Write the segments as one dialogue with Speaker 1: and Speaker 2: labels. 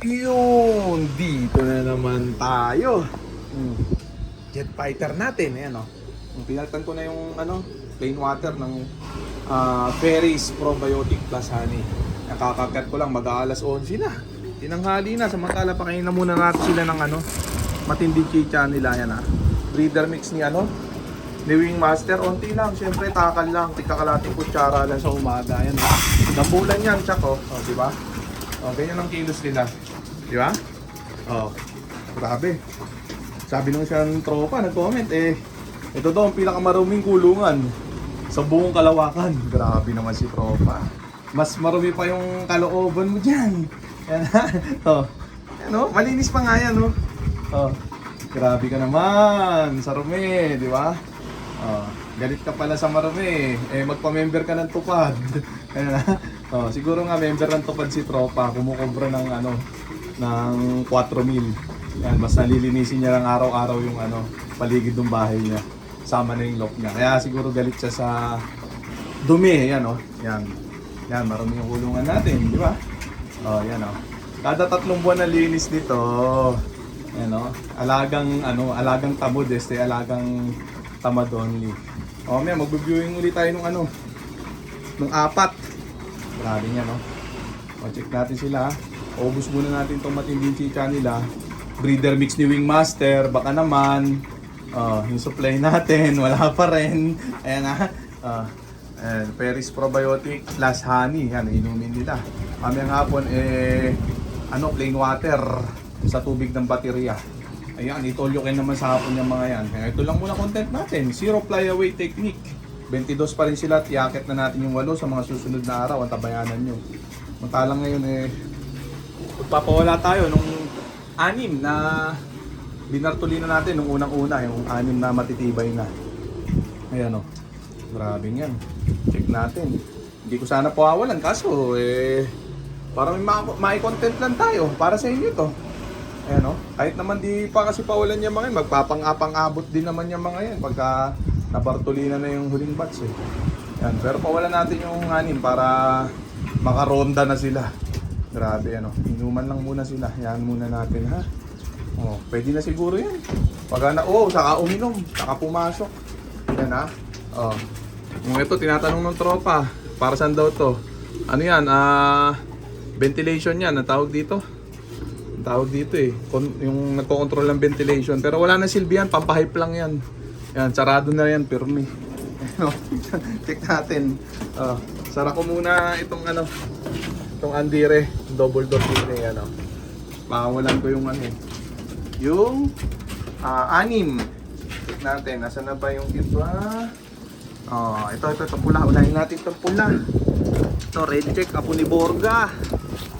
Speaker 1: Yun, dito na naman tayo. Jet fighter natin, ayan o. Pinalitan ko na yung plain water ng Ferris Probiotic Plus Honey. Nakakagat ko lang, mag-aalas 11 na. Tinanghali na, samantala pakain na muna natin sila ng matinding chicha nila, yan breeder mix ni ni Wingmaster, onti lang, syempre takal lang, tigkakalating kutsara lang sa umaga, yan Nabulan yan, tsak diba? Ganyan ang kilos nila. Di ba? Grabe. Sabi nung siyang tropa, nag-comment ito daw ang pinakamaruming kulungan sa buong Kalawakan. Grabe naman si tropa. Mas marumi pa yung kalooban mo dyan. Yan malinis pa nga yan grabe ka naman sa rumi, di ba? Galit ka pala sa marumi. Magpa-member ka ng tupad. Siguro nga member ng tupad si tropa, kumukobra ng ng 4,000. Yan, basta lilinisin niya lang araw-araw yung paligid ng bahay niya. Sama na yung lock niya. Kaya siguro galit siya sa dumi, yan Yan. Yan, marami yung kulungan natin, di ba? Yan Kada 3 buwan na linis dito. Yan alagang tamod alagang tamad only. May magbe-viewing ulit tayo nung nung 4. Grabe niya check natin sila. Ubus muna natin tong matinding chicha nila. Breeder mix ni Wingmaster, baka naman yung supply natin wala pa rin. Ayan Ferris Probiotic Plus Honey, yan inumin nila. Mamayang hapon plain water sa tubig ng baterya. Ayan, itolyokin naman sa hapon yung mga yan. Kaya ito lang muna content natin, zero flyaway technique. 22 pa rin sila at iaakit na natin yung 8 sa mga susunod na araw. Ang tabayanan nyo. Mantalang ngayon magpapawala tayo nung 6 na binartulina natin nung unang-una, yung 6 na matitibay na. Ayan grabe yan. Check natin. Hindi ko sana pawawalan kaso para may content lang tayo para sa inyo to. Ayan kahit naman di pa kasi pawalan yung mga yan, magpapang-abot din naman yung mga yan pagka nabartulina na yung huling batch Yan, pero pawalan natin yung 6 para makaronda na sila. Grabe inuman lang muna sila. Yan muna natin pwede na siguro yan. Pagka saka uminom, saka pumasok. Yan Yung ito tinatanong ng tropa, para saan daw to? Yan, ventilation yan, ang tawag dito. Tawag dito yung nagko-control ng ventilation, pero wala na silbi yan, pampahype lang yan. Yan, sarado na yan, pirmi. Check natin. Sara ko muna itong itong Andire, double door din Pawalan ko yung yung 6. Check natin, nasa na ba yung iba? Ito pula, unahin natin itong pula. Ito, red check, apo ni Borga.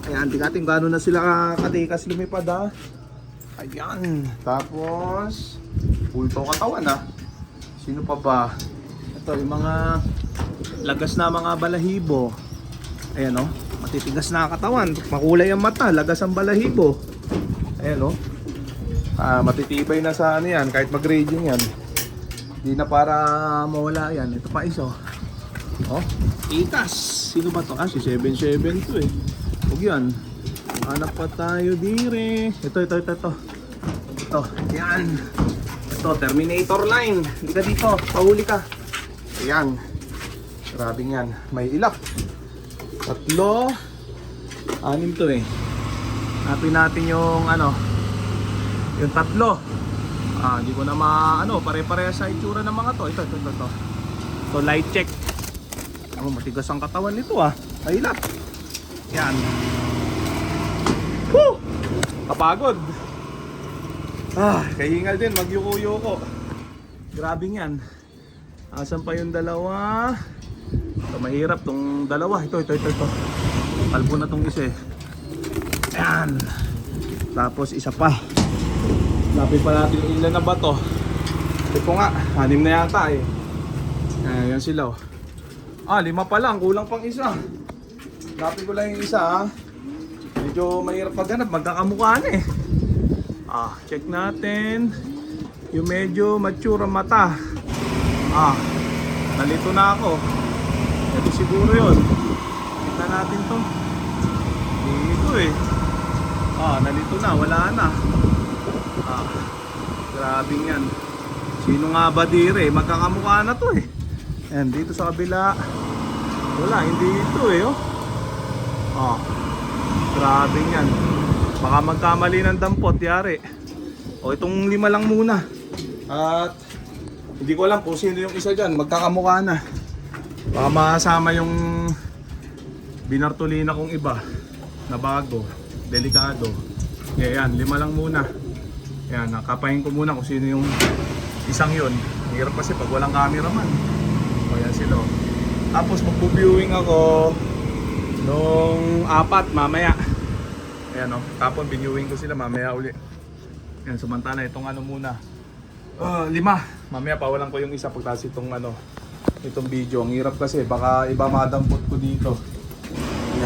Speaker 1: Ayan, tingnan gaano na sila katikas lumipad Ayan, tapos pulto katawan Sino pa ba? Ito, yung mga lagas na mga balahibo. Ayan matitigas na katawan. Makulay ang mata, lagas ang balahibo. Ayan matitibay na sa yan, kahit mag-grading yan. Hindi na para mawala yan. Ito pa iso. Itas. Sino ba to? Si 77 to Huwag yan. Hanap pa tayo dire. Ito. Ito, yan. Ito, Terminator line. Hindi ka dito, pahuli ka. Ayan. Grabing yan. May ilak. 3. 6 to Hanapin natin yung yung 3. Hindi ko na pare-pareha sa itsura ng mga to. Ito. So light check. Matigas ang katawan nito May ilak. Yan. Woo! Kapagod. Kahingal din, magyuko-yuko. Grabe yan. Asan pa yung dalawa? Ito, mahirap tong dalawa. Ito. Kalbo na tong isa Ayan. Tapos isa pa. Lapit pa natin yung ilan na ba to. Ito nga, 6 na yata Ayan sila 5 pa lang, kulang pang isa. Lapit ko lang yung isa Medyo mahirap maghanap, magkakamukha na check natin yung medyo mature ang mata. Nalito na ako. Ito siguro yun. Kita natin to. Dito Ito na, wala na. Ah, grabe yan. Sino nga ba dire? Magkakamukha na to eh. Ayan, dito sa kabila. Wala, hindi ito eh oh. Ah, grabe yan. Baka magkamali ng dampot, yari. O itong 5 lang muna. At hindi ko alam kung sino yung isa dyan. Magkakamukha na. Baka masama yung binartolina kong iba na bago, delikado. Yan, 5 lang muna. Yan, nakapahin ko muna kung sino yung isang yun. Hirap kasi pag walang cameraman. O yan sila. Tapos magpo-viewing ako nung 4 mamaya. Ayan o, tapos binuwing ko sila mamaya uli. Yan, sumantala itong ano muna. 5. Mamaya pawalan ko yung isa pagtas itong ano, itong video. Ang hirap kasi baka iba madampot ko dito.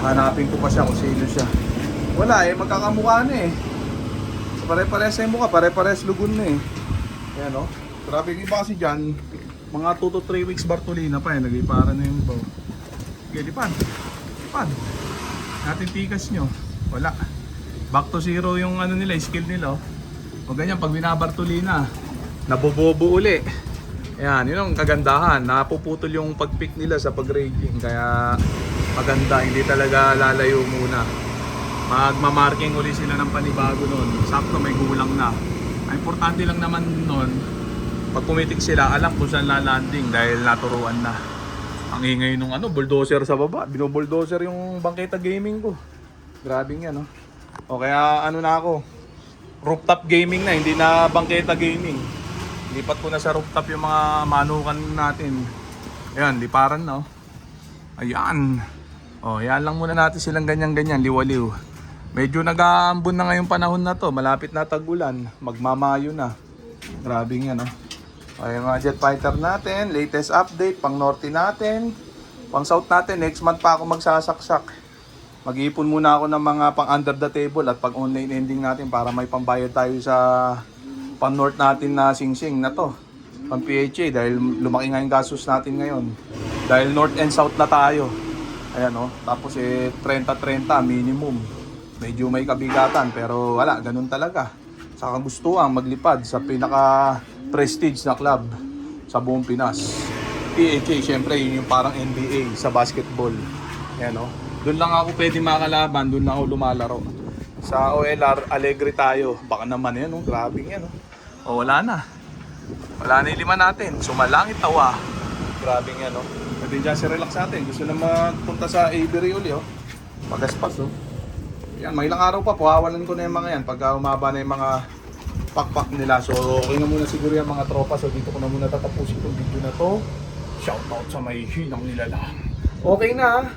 Speaker 1: Hanapin ko pa siya kung sino siya. Wala eh, magkakamukha na eh. Pare-pares na yung mukha, pare-pares lugon na eh. Ayan o. Grabe yung iba kasi dyan, mga 2 to 3 weeks Bartolina pa eh. Nag-ipara na yung iba. Okay, lipad. Lipad. Natin tikas nyo. Wala. Back to zero yung ano nila, skill nila oh. O ganyan, pag binabartolina, nabobobo uli. Ayan, yun ang kagandahan. Napuputol yung pag-pick nila sa pag-rating. Kaya maganda, hindi talaga lalayo muna. Magmamarking uli sila ng panibago nun. Sakto may gulang na. Ang importante lang naman nun, pag pumitik sila, alam kung saan lalanding dahil naturuan na. Ang ingay nung ano, bulldozer sa baba. Binobulldozer yung Bangketa Gaming ko. Grabing yan, no? O kaya ano na ako, rooftop gaming na, hindi na Bangketa Gaming. Lipat ko na sa rooftop yung mga manukan natin. Ayan, liparan na, oh. Ayan. O, yan lang muna natin silang ganyan-ganyan, liwaliw. Medyo nag-aambon na ngayong panahon na to. Malapit na tag-ulan. Magmamayo na. Grabing yan, oh. Okay, mga jet fighter natin, latest update, pang norte natin, pang south natin, next month pa ako magsasaksak. Mag-iipon muna ako ng mga pang under the table at pang online ending natin para may pambayad tayo sa pang north natin na singsing na to. Pang PHA dahil lumaki nga yung gastos natin ngayon. Dahil north and south na tayo. Ayan o, tapos 30-30 minimum. Medyo may kabigatan pero wala, ganun talaga. Sa kagustuhan maglipad sa pinaka prestige na club sa buong Pinas. PHA, syempre yun yung parang NBA sa basketball. Ayan o. Doon lang ako pwede makalaban, doon lang ako lumalaro. Sa OLR, Alegre tayo. Baka naman yan, oh. Grabe yan. Oh. O wala na. Wala na yung 5 natin. Sumalangit tawa. Grabe yan. Oh. Pwede dyan si relax natin. Gusto na magpunta sa Avery uli. Oh. Magaspas. Oh. Yan, may ilang araw pa. Puhawalan ko na yung mga yan. Pagka umaba na yung mga pakpak nila. So okay na muna siguro yung mga tropa. So dito ko na muna tatapusin itong video na to. Shoutout sa may hinang nilalang. Okay na.